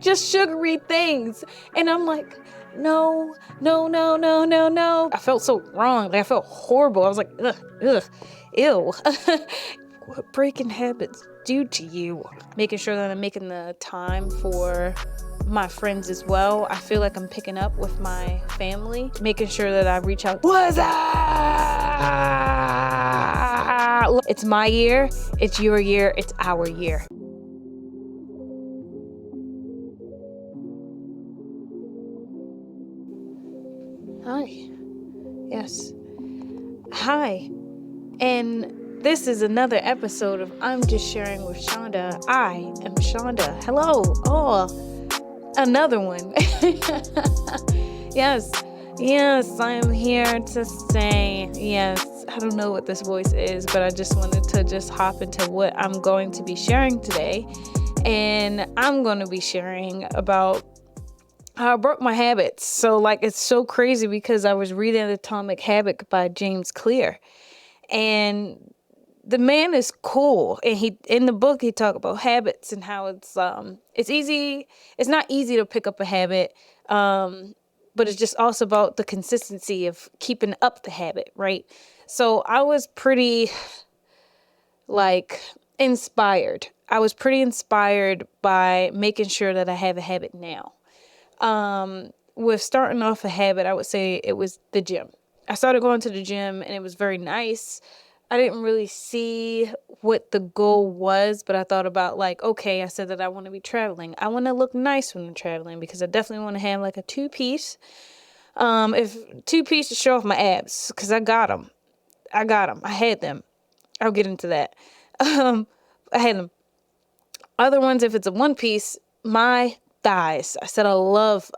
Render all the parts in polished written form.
just sugary things. And I'm like, no, no, no, no, no, no. I felt so wrong. Like, I felt horrible. I was like, ugh, ew. What breaking habits do to you? Making sure that I'm making the time for my friends as well. I feel like I'm picking up with my family, making sure that I reach out. What's up? It's my year, it's your year, it's our year. Hi. Yes. Hi. And this is another episode of I'm Just Sharing with Shonda. I am Shonda. Hello. Oh, another one. Yes. Yes, I am here to say, yes, I don't know what this voice is, but I just wanted to just hop into what I'm going to be sharing today. And I'm going to be sharing about how I broke my habits. So, like, it's so crazy because I was reading Atomic Habit by James Clear. And the man is cool, and he in the book he talked about habits and how it's easy. It's not easy to pick up a habit, but it's just also about the consistency of keeping up the habit, right? So I was pretty inspired. I was pretty inspired by making sure that I have a habit now. With starting off a habit, I would say it was the gym. I started going to the gym and it was very nice. I didn't really see what the goal was, but I thought about okay, I said that I want to be traveling. I want to look nice when I'm traveling because I definitely want to have a 2-piece. If 2-piece to show off my abs, because I got them. I had them. I'll get into that. I had them. Other ones, if it's a 1-piece, my thighs. I said I love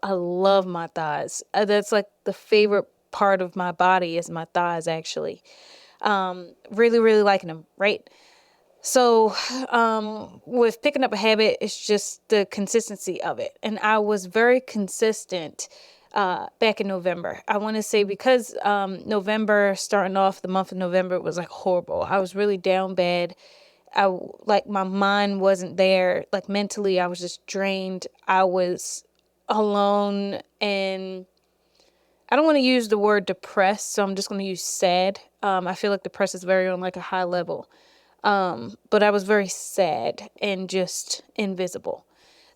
my thighs. That's the favorite part of my body is my thighs, actually. Really, really liking them, right? So, with picking up a habit, it's just the consistency of it. And I was very consistent, back in November. I want to say because, November, starting off the month of November, was horrible. I was really down bad. My mind wasn't there. Mentally, I was just drained. I was alone, and I don't want to use the word depressed, so I'm just going to use sad. I feel like depressed is very on a high level. But I was very sad and just invisible.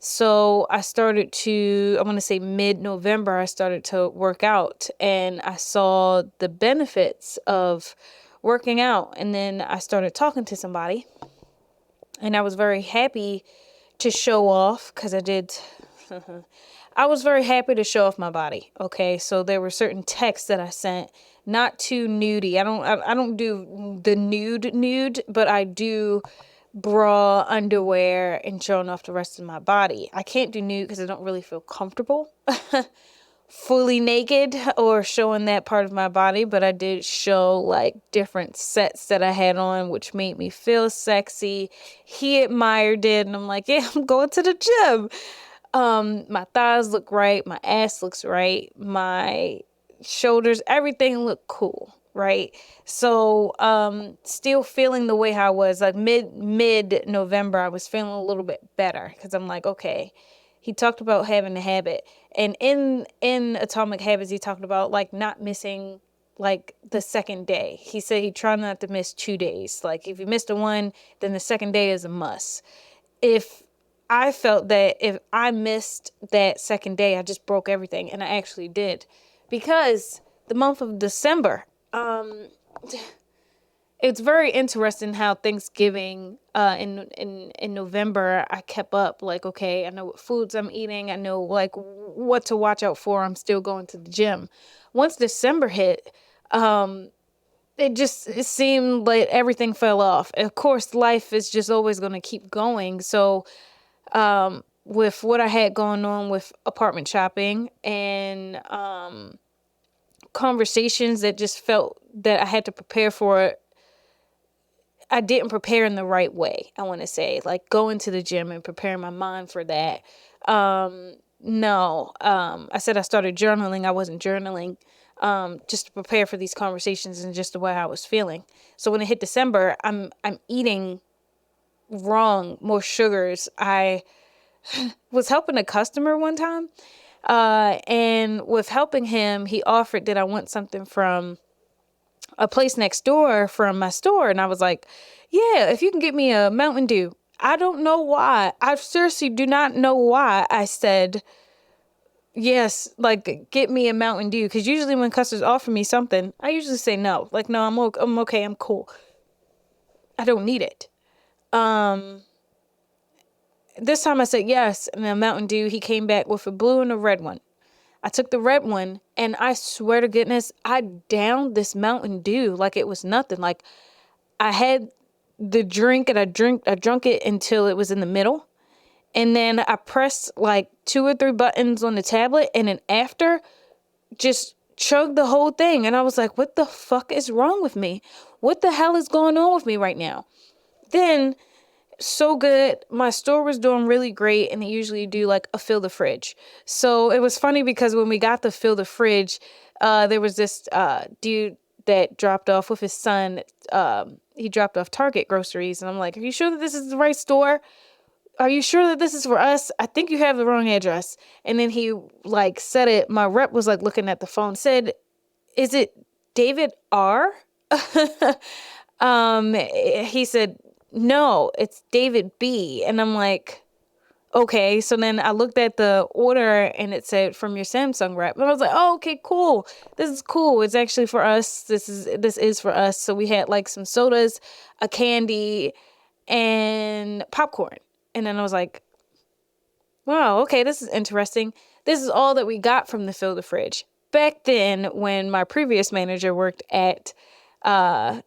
So I started to, I want to say mid-November, I started to work out, and I saw the benefits of working out. And then I started talking to somebody, and I was very happy to show off because I did. I was very happy to show off my body. Okay, so there were certain texts that I sent, not too nudie. I don't do the nude, but I do bra, underwear, and showing off the rest of my body. I can't do nude because I don't really feel comfortable fully naked or showing that part of my body, but I did show different sets that I had on, which made me feel sexy. He admired it, and I'm like, yeah, I'm going to the gym. My thighs look right, my ass looks right, my shoulders, everything looked cool, right? So, still feeling the way how I was mid-November, I was feeling a little bit better because I'm like, okay, he talked about having a habit, and in Atomic Habits, he talked about not missing the second day. He said he tried not to miss 2 days. If you missed one, then the second day is a must. I felt that if I missed that second day, I just broke everything, and I actually did, because the month of December, it's very interesting how Thanksgiving, in November, I kept up. Okay, I know what foods I'm eating. I know what to watch out for. I'm still going to the gym. Once December hit, it seemed like everything fell off. Of course, life is just always going to keep going. So, with what I had going on with apartment shopping and, conversations that just felt that I had to prepare for, I didn't prepare in the right way. I want to say going to the gym and preparing my mind for that. No, I said I started journaling. I wasn't journaling, just to prepare for these conversations and just the way I was feeling. So when it hit December, I'm eating wrong, more sugars. I was helping a customer one time. And with helping him, he offered that I want something from a place next door from my store. And I was like, yeah, if you can get me a Mountain Dew. I don't know why. I seriously do not know why I said, yes, like, get me a Mountain Dew. Because usually when customers offer me something, I usually say no. Like, no, I'm okay. I'm cool. I don't need it. This time I said yes, and the Mountain Dew, he came back with a blue and a red one. I took the red one, and I swear to goodness, I downed this Mountain Dew like it was nothing. Like, I had the drink, and I drunk it until it was in the middle. And then I pressed like 2 or 3 buttons on the tablet, and then after, just chugged the whole thing. And I was like, what the fuck is wrong with me? What the hell is going on with me right now? Then, so good. My store was doing really great, and they usually do like a fill the fridge. So it was funny because when we got the fill the fridge, there was this dude that dropped off with his son. He dropped off Target groceries, and I'm like, are you sure that this is the right store? Are you sure that this is for us? I think you have the wrong address. And then he like said it. My rep was like looking at the phone, said, is it David R? He said, no, it's David B. And I'm like, okay. So then I looked at the order, and it said from your Samsung rep. And I was like, oh, okay, cool. This is cool. It's actually for us. This is for us. So we had like some sodas, a candy, and popcorn. And then I was like, wow, okay, this is interesting. This is all that we got from the fill the fridge. Back then, when my previous manager worked at the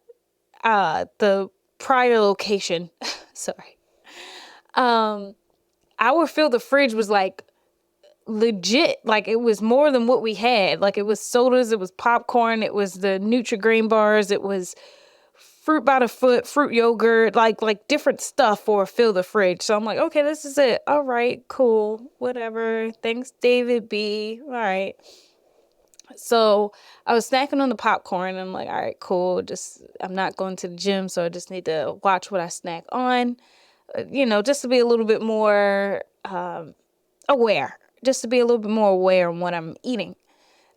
prior location, sorry, our fill the fridge was like legit. Like, it was more than what we had. Like, it was sodas, it was popcorn, it was the Nutri-Grain bars, it was fruit by the foot, fruit yogurt, like different stuff for fill the fridge. So I'm like, okay, this is it. All right, cool, whatever. Thanks, David B. All right. So I was snacking on the popcorn, and I'm like, all right, cool. I'm not going to the gym, so I just need to watch what I snack on, just to be a little bit more aware, just to be a little bit more aware of what I'm eating.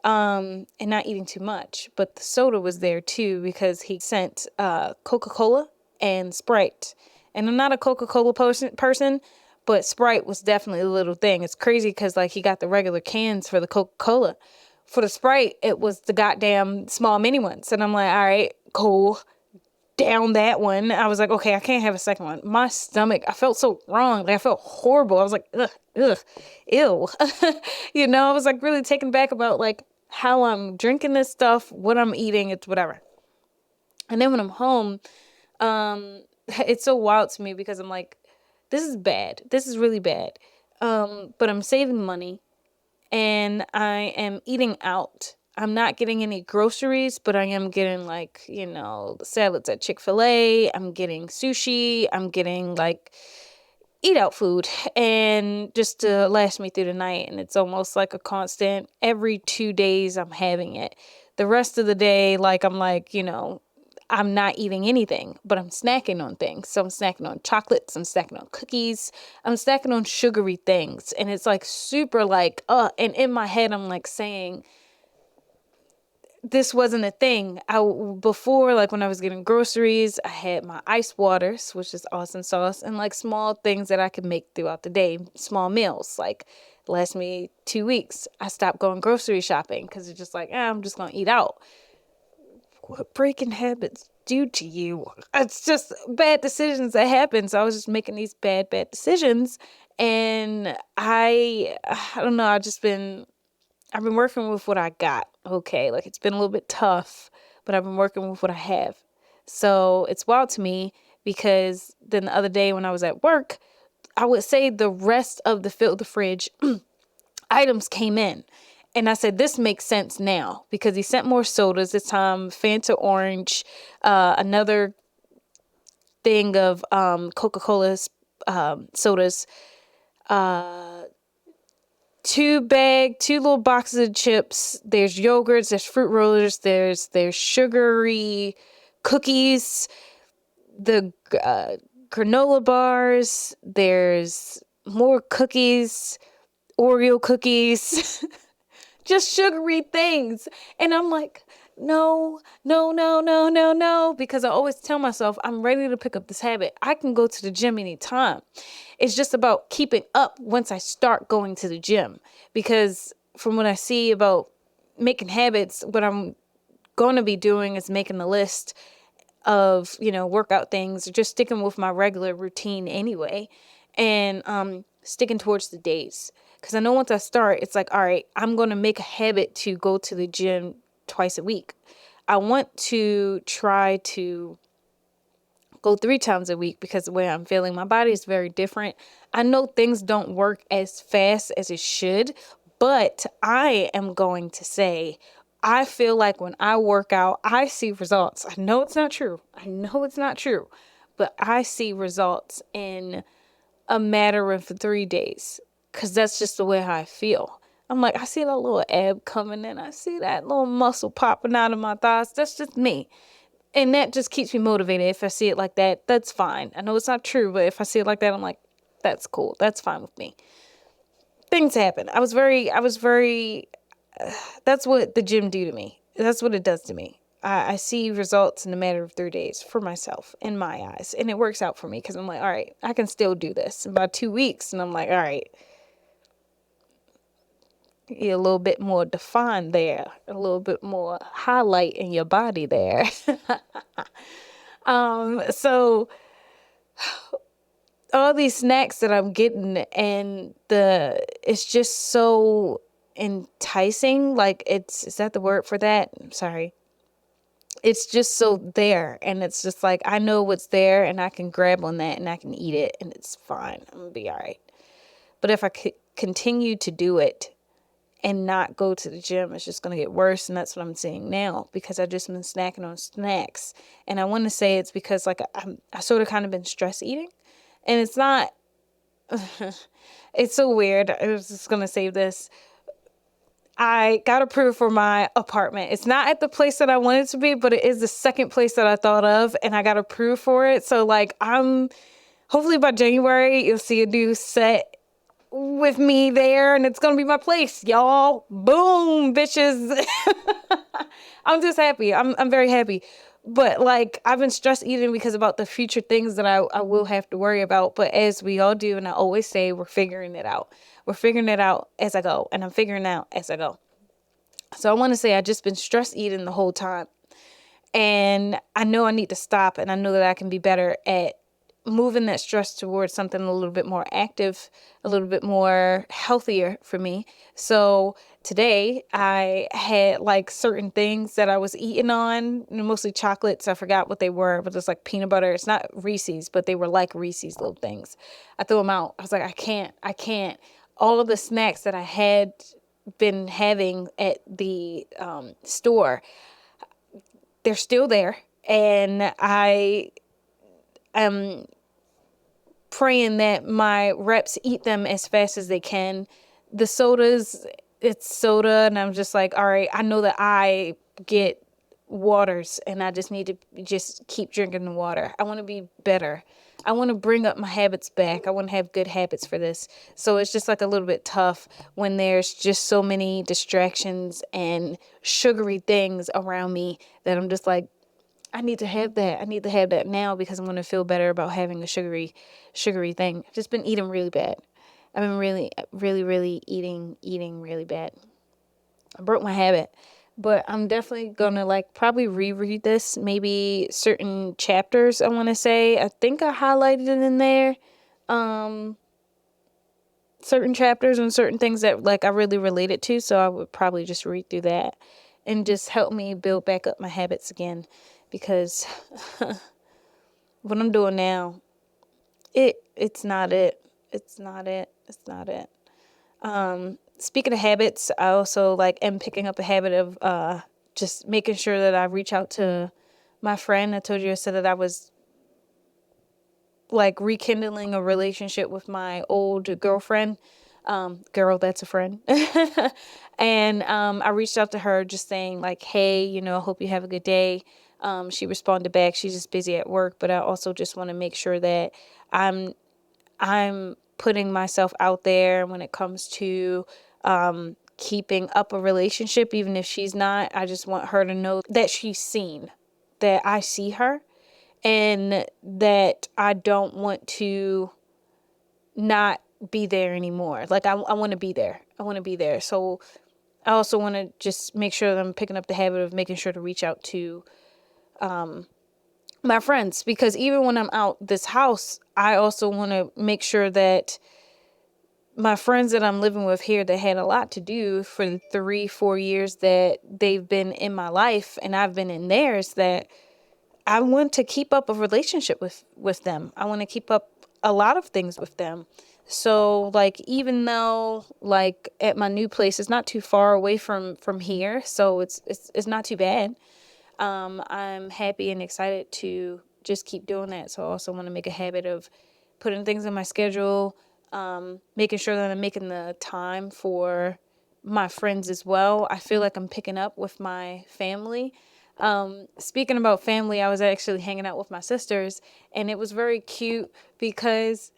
And not eating too much. But the soda was there too, because he sent Coca-Cola and Sprite. And I'm not a Coca-Cola person, but Sprite was definitely a little thing. It's crazy because like he got the regular cans for the Coca-Cola. For the Sprite, it was the goddamn small mini ones. And I'm like, all right, cool. Down that one. I was like, okay, I can't have a second one. My stomach, I felt so wrong. Like, I felt horrible. I was like, ugh, ew. I was like really taken back about like how I'm drinking this stuff, what I'm eating, it's whatever. And then when I'm home, it's so wild to me because I'm like, this is bad. This is really bad. But I'm saving money, and I am eating out. I'm not getting any groceries, but I am getting like, salads at Chick-fil-A. I'm getting sushi. I'm getting like eat out food, and just to last me through the night. And it's almost like a constant. Every 2 days I'm having it. The rest of the day, like, I'm like, I'm not eating anything, but I'm snacking on things. So I'm snacking on chocolates. I'm snacking on cookies. I'm snacking on sugary things. And it's like super like, and in my head, I'm like saying, this wasn't a thing. Before, like when I was getting groceries, I had my ice waters, which is awesome sauce, and like small things that I could make throughout the day, small meals. Like, last me 2 weeks, I stopped going grocery shopping because it's just like, I'm just going to eat out. What breaking habits do to you? It's just bad decisions that happen. So I was just making these bad decisions. And I don't know, I've been working with what I got. Okay. Like, it's been a little bit tough, but I've been working with what I have. So it's wild to me because then the other day when I was at work, I would say the rest of the fill the fridge items came in. And I said, this makes sense now because he sent more sodas this time, Fanta orange, another thing of Coca-Cola sodas, 2 little boxes of chips. There's yogurts, there's fruit rollers, there's sugary cookies, the granola bars, there's more cookies, Oreo cookies, just sugary things. And I'm like, no, no, no, no, no, no, because I always tell myself I'm ready to pick up this habit. I can go to the gym anytime. It's just about keeping up once I start going to the gym, because from what I see about making habits, what I'm going to be doing is making a list of, workout things, just sticking with my regular routine anyway, and sticking towards the days. Because I know once I start, it's like, all right, I'm going to make a habit to go to the gym twice a week. I want to try to go 3 times a week because the way I'm feeling, my body is very different. I know things don't work as fast as it should, but I am going to say, I feel like when I work out, I see results. I know it's not true. But I see results in a matter of 3 days, because that's just the way how I feel. I'm like, I see that little ab coming in. I see that little muscle popping out of my thighs. That's just me. And that just keeps me motivated. If I see it like that, that's fine. I know it's not true, but if I see it like that, I'm like, that's cool. That's fine with me. Things happen. That's what the gym do to me. That's what it does to me. I see results in a matter of 3 days for myself, in my eyes. And it works out for me because I'm like, all right, I can still do this. In about 2 weeks, and I'm like, all right, you're a little bit more defined there, a little bit more highlight in your body there. So all these snacks that I'm getting, and it's just so enticing. Like, is that the word for that? I'm sorry. It's just so there, and it's just like, I know what's there, and I can grab on that and I can eat it, and it's fine. I'm gonna be all right. But if I continue to do it and not go to the gym, it's just going to get worse. And that's what I'm seeing now, because I've just been snacking on snacks. And I want to say it's because, like, I sort of kind of been stress eating, and it's not, it's so weird. I was just going to save this. I got approved for my apartment. It's not at the place that I wanted it to be, but it is the second place that I thought of, and I got approved for it. So, like, hopefully by January, you'll see a new set with me there, and it's gonna be my place, y'all. Boom, bitches. I'm just happy. I'm very happy. But, like, I've been stress eating because about the future things that I will have to worry about. But as we all do, and I always say, we're figuring it out. We're figuring it out as I go, and I'm figuring out as I go. So I want to say I just been stress eating the whole time. And I know I need to stop, and I know that I can be better at moving that stress towards something a little bit more active, a little bit more healthier for me. So today I had, like, certain things that I was eating on, mostly chocolates. I forgot what they were, but it's like peanut butter. It's not Reese's, but they were like Reese's little things. I threw them out. I was like, I can't. All of the snacks that I had been having at the store, they're still there. And I am praying that my reps eat them as fast as they can. The sodas, it's soda, and I'm just like, all right, I know that I get waters, and I just need to just keep drinking the water. I want to be better. I want to bring up my habits back. I want to have good habits for this. So it's just like a little bit tough when there's just so many distractions and sugary things around me that I'm just like, I need to have that. I need to have that now, because I'm going to feel better about having a sugary thing. I've just been eating really bad. I've been really, really, really eating really bad. I broke my habit, but I'm definitely going to, like, probably reread this, maybe certain chapters. I want to say, I think I highlighted it in there. Certain chapters and certain things that, like, I really related to. So I would probably just read through that and just help me build back up my habits again. Because what I'm doing now, it's not it. It's not it. It's not it. Speaking of habits, I also, like, am picking up a habit of just making sure that I reach out to my friend. I told you, I said that I was, like, rekindling a relationship with my old girlfriend. Girl, that's a friend. And I reached out to her just saying, like, hey, I hope you have a good day. She responded back. She's just busy at work, but I also just want to make sure that I'm putting myself out there, when it comes to keeping up a relationship, even if she's not. I just want her to know that she's seen, that I see her, and that I don't want to not be there anymore. Like I want to be there. I want to be there. So I also want to just make sure that I'm picking up the habit of making sure to reach out to my friends, because even when I'm out this house, I also want to make sure that my friends that I'm living with here, that had a lot to do for the 3-4 years that they've been in my life and I've been in theirs, that I want to keep up a relationship with them. I want to keep up a lot of things with them. So like, even though like at my new place, it's not too far away from here, so it's not too bad. I'm happy and excited to just keep doing that. So I also want to make a habit of putting things in my schedule, making sure that I'm making the time for my friends as well. I feel like I'm picking up with my family. Speaking about family, I was actually hanging out with my sisters, and it was very cute because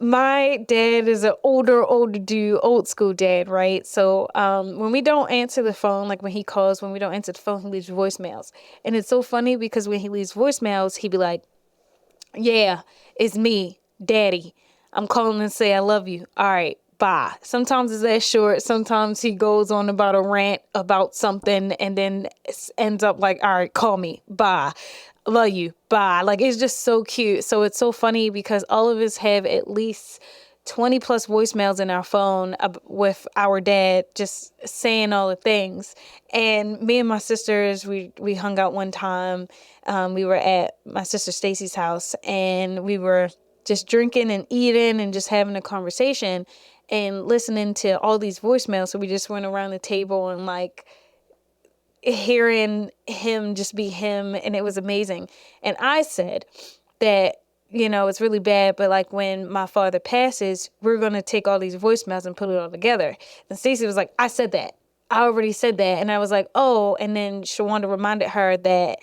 my dad is an older dude, old school dad, right? So when we don't answer the phone, like when he calls, when we don't answer the phone, he leaves voicemails. And it's so funny because when he leaves voicemails, he'd be like, yeah, it's me, daddy. I'm calling to say I love you. All right, bye. Sometimes it's that short. Sometimes he goes on about a rant about something and then ends up like, all right, call me. Bye. Love you. Bye. Like, it's just so cute. So it's so funny because all of us have at least 20 plus voicemails in our phone with our dad just saying all the things. And me and my sisters, we hung out one time. We were at my sister Stacy's house, and we were just drinking and eating and just having a conversation and listening to all these voicemails. So we just went around the table and like hearing him just be him, and it was amazing. And I said that, it's really bad, but like when my father passes, we're going to take all these voicemails and put it all together. And Stacey was like, I said that. I already said that. And I was like, oh. And then Shawanda reminded her that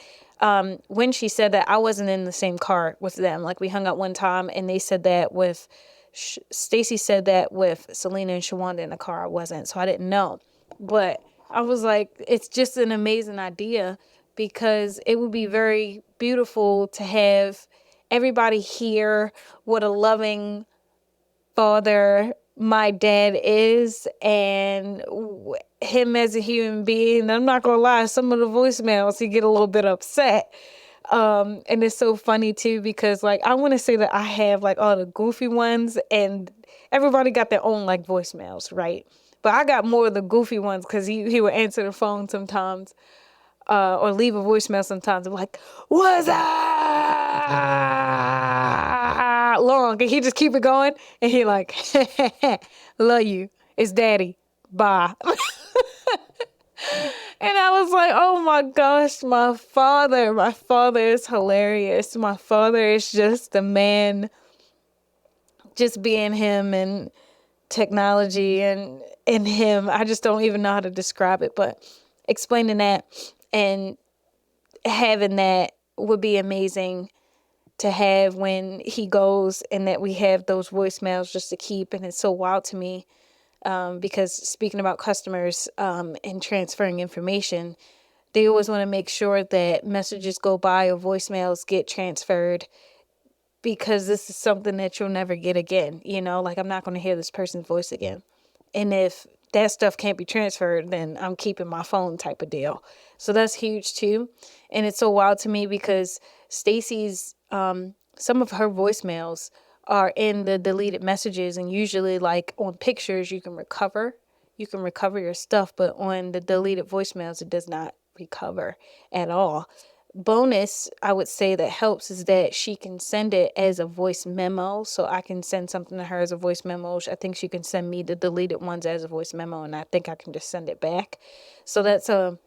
when she said that, I wasn't in the same car with them. Like, we hung out one time and they said that with Stacey said that with Selena and Shawanda in the car. I wasn't, so I didn't know. But I was like, it's just an amazing idea, because it would be very beautiful to have everybody hear what a loving father my dad is, and him as a human being. I'm not gonna lie, some of the voicemails he get a little bit upset. And it's so funny too, because like, I want to say that I have like all the goofy ones, and everybody got their own like voicemails, right? But I got more of the goofy ones because he would answer the phone sometimes, or leave a voicemail sometimes. I'm like, what's up? Long. And he just keep it going. And he like, love you. It's daddy. Bye. And I was like, oh my gosh, my father is hilarious. My father is just the man, just being him, and technology and him. I just don't even know how to describe it, but explaining that and having that would be amazing to have when he goes, and that we have those voicemails just to keep. And it's so wild to me, because speaking about customers and transferring information, they always want to make sure that messages go by or voicemails get transferred, because this is something that you'll never get again. Like, I'm not going to hear this person's voice again. And if that stuff can't be transferred, then I'm keeping my phone, type of deal. So that's huge too. And it's so wild to me because Stacy's, some of her voicemails are in the deleted messages, and usually like on pictures, you can recover your stuff, but on the deleted voicemails, it does not recover at all. Bonus, I would say, that helps is that she can send it as a voice memo. So I can send something to her as a voice memo. I think she can send me the deleted ones as a voice memo, and I think I can just send it back. So that's a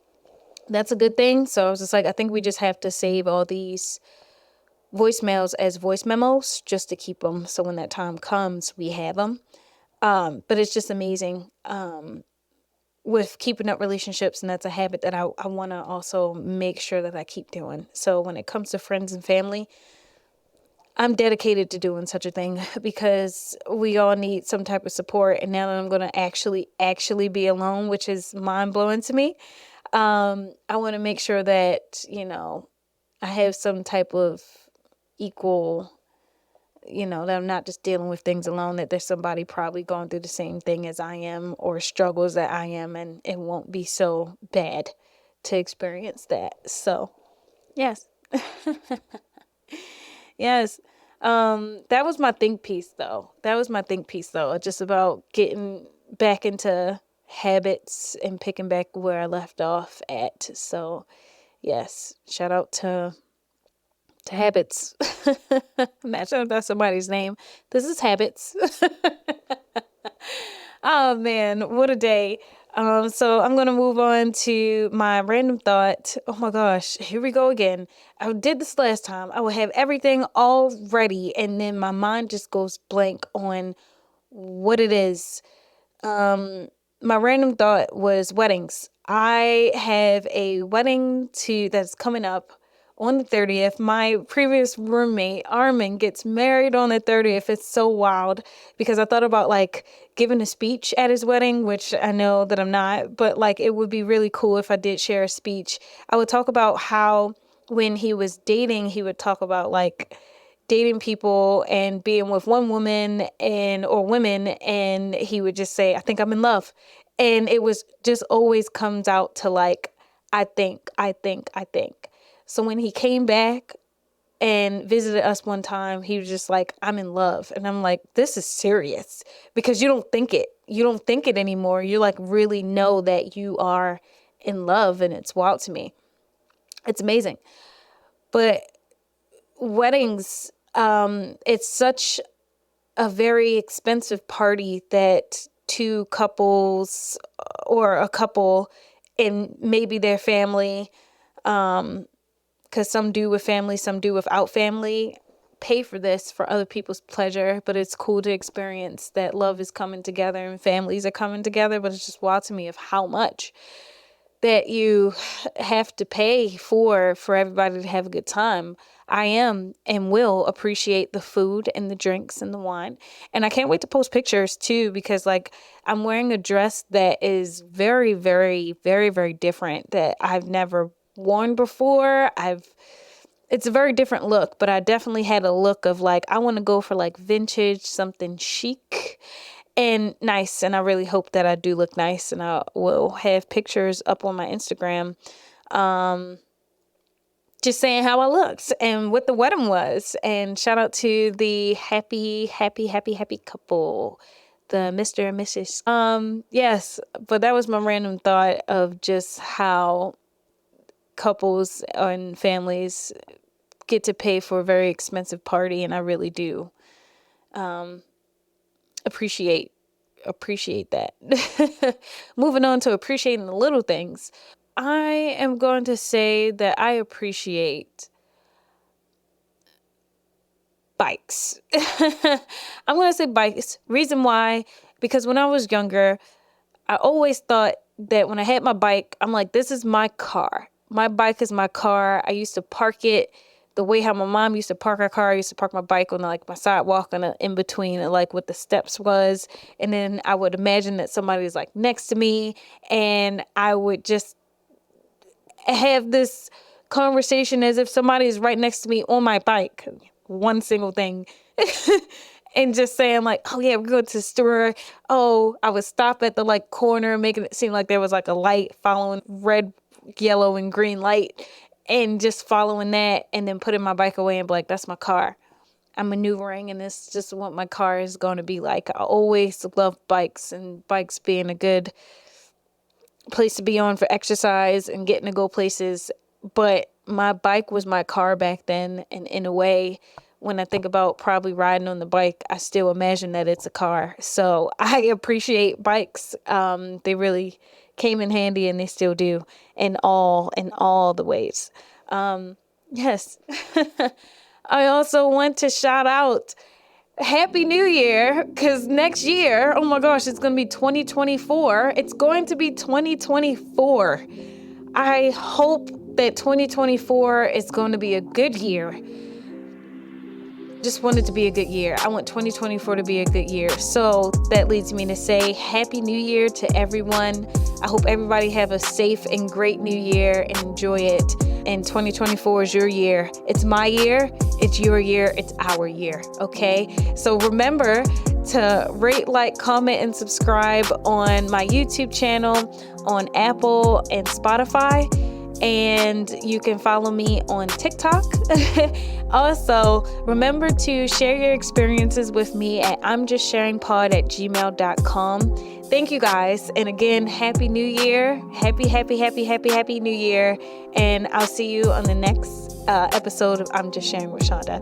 good thing. So I was just like, I think we just have to save all these voicemails as voice memos just to keep them. So when that time comes, we have them. But it's just amazing. With keeping up relationships, and that's a habit that I want to also make sure that I keep doing. So when it comes to friends and family, I'm dedicated to doing such a thing because we all need some type of support. And now that I'm going to actually be alone, which is mind blowing to me, I want to make sure that, I have some type of equal, that I'm not just dealing with things alone, that there's somebody probably going through the same thing as I am or struggles that I am, and it won't be so bad to experience that. So, yes. Yes. That was my think piece though. Just about getting back into habits and picking back where I left off at. So, yes, shout out to habits. Imagine if that's somebody's name. This is habits. Oh man, what a day. So I'm gonna move on to my random thought. Oh my gosh, here we go again. I did this last time. I would have everything all ready, and then my mind just goes blank on what it is. My random thought was weddings. I have a wedding that's coming up on the 30th. My previous roommate, Armin, gets married on the 30th. It's so wild because I thought about like giving a speech at his wedding, which I know that I'm not, but like it would be really cool if I did share a speech. I would talk about how when he was dating, he would talk about like dating people and being with one woman or women, and he would just say, I think I'm in love. And it was just always comes out to like, I think. So when he came back and visited us one time, he was just like, I'm in love. And I'm like, this is serious, because you don't think it. You don't think it anymore. You like really know that you are in love, and it's wild to me. It's amazing. But weddings, it's such a very expensive party that two couples or a couple and maybe their family, because some do with family, some do without family, pay for this for other people's pleasure. But it's cool to experience that love is coming together and families are coming together. But it's just wild to me of how much that you have to pay for everybody to have a good time. I am and will appreciate the food and the drinks and the wine. And I can't wait to post pictures too, because like I'm wearing a dress that is very, very, very, very different that I've never worn before. It's a very different look, but I definitely had a look of like, I want to go for like vintage, something chic and nice. And I really hope that I do look nice, and I will have pictures up on my Instagram, just saying how I looked and what the wedding was. And shout out to the happy, happy, happy, happy couple, the Mr. and Mrs. Yes, but that was my random thought of just how couples and families get to pay for a very expensive party, and I really do appreciate that. Moving on to appreciating the little things. I am going to say that I appreciate bikes. I'm going to say bikes. Reason why, because when I was younger, I always thought that when I had my bike, I'm like, this is my car. My bike is my car. I used to park it the way how my mom used to park her car. I used to park my bike on like my sidewalk on in between like what the steps was. And then I would imagine that somebody was like next to me, and I would just have this conversation as if somebody is right next to me on my bike. One single thing. And just saying like, oh yeah, we're going to the store. Oh, I would stop at the like corner, making it seem like there was like a light following red, yellow, and green light, and just following that, and then putting my bike away and be like, that's my car. I'm maneuvering, and this is just what my car is going to be like. I always love bikes, and bikes being a good place to be on for exercise and getting to go places. But my bike was my car back then, and in a way, when I think about probably riding on the bike, I still imagine that it's a car. So I appreciate bikes. They really came in handy, and they still do in all the ways. Yes. I also want to shout out Happy New Year, because next year, oh my gosh, it's going to be 2024. It's going to be 2024. I hope that 2024 is going to be a good year. just want it to be a good year. I want 2024 to be a good year. So that leads me to say Happy New Year to everyone. I hope everybody have a safe and great new year and enjoy it. And 2024 is your year. It's my year. It's your year. It's our year. Okay. So remember to rate, like, comment, and subscribe on my YouTube channel, on Apple and Spotify. And you can follow me on TikTok. Also, remember to share your experiences with me at imjustsharingpod@gmail.com. Thank you guys. And again, Happy New Year. Happy New Year. And I'll see you on the next episode of I'm Just Sharing with Shonda.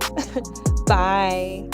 Bye.